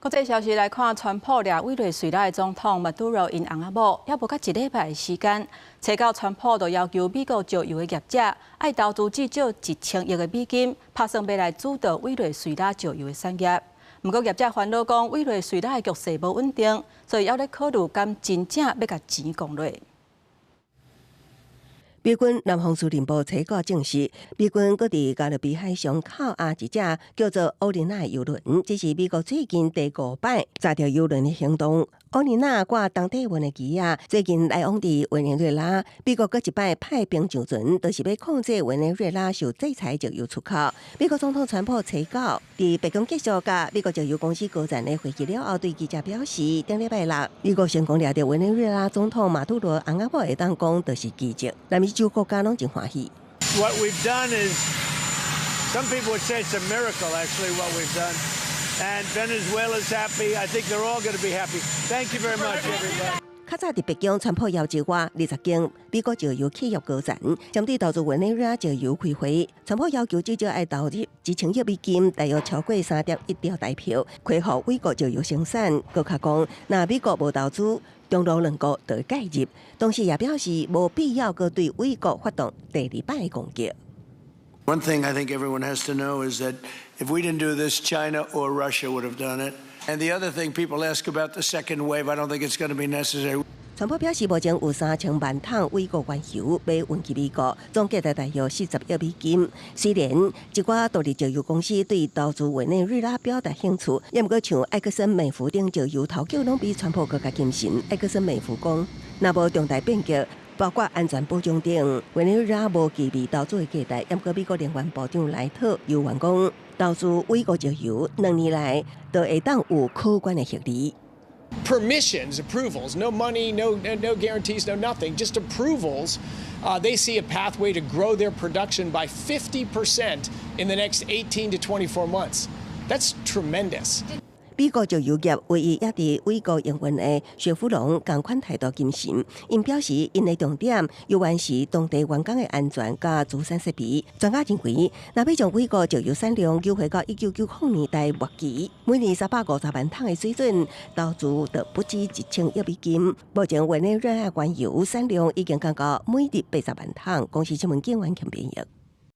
国际消息来看，川普掠委内瑞拉的总统马杜罗因翁仔某，还无到一礼拜的时间，找到川普就要求美国石油的业者爱投资至少1000亿的美金，打算要来主导委内瑞拉石油的产业。不过业者烦恼讲，委内瑞拉的局势无稳定，所以还在考虑敢真正要甲钱降落。 美军南方司令部初稿证实，美军搁伫加勒比海上靠岸一只叫做欧琳娜游轮，这是美国最近第5摆炸掉游轮的行动。欧琳娜挂当地运的机啊，最近来往伫委内瑞拉，美国搁一摆派兵上船，就是要控制委内瑞拉受制裁石油出口。美国总统川普初稿伫白宫结束甲美国石油公司高层的会议了后，对记者表示，顶礼拜六，美国成功掠到委内瑞拉总统马杜罗翁仔某会当讲，就是奇迹。南美洲国家拢真欢喜。What we've done is, some people would say it's a miracle. Actually, what we've done. And Venezuela's happy. I think they're all going to be happy. Thank you very much, everybody. 较早伫北京，川普要求我20间美国石油企业高层针对投资委内瑞拉石油开会。川普要求至少爱投入1000亿美金，大约超过3.1兆台票，恢复美国石油生产。佮较讲，若美国无投资，中露两国就会介入。同时也表示无必要佮对美国发动第2摆攻击。 One thing I think everyone has to know is that if we didn't do this, China or Russia would have done it. And the other thing people ask about the second wave, I don't think it's going to be necessary. 川普表示，目前有3000万桶美国原油要运去美国，总价大约40亿美金。虽然一寡独立石油公司对投资委内瑞拉表达兴趣，也毋过像埃克森美孚等石油头家拢比川普更加谨慎。埃克森美孚讲，若无重大变革， 包括安全保障等，委内瑞拉无具备投资的价值。也过美国能源部长莱特又言讲，投资美国石油2年来都会当有可观的获利。 Permissions, approvals, no money, no guarantees, no nothing, just approvals. They see a pathway to grow their production by 50% in the next 18 to 24 months. That's tremendous. 美国石油业唯一也伫美国营运的雪佛龙同款态度谨慎，因表示因的重点有关是当地员工的安全甲资产设备。专家认为，若要将美国石油产量救回到1990年代末期，每年350万桶的水准，投资就不止1000亿美金。目前委内瑞拉原油产量已经降到每日80万桶。公司新闻警员陈编译。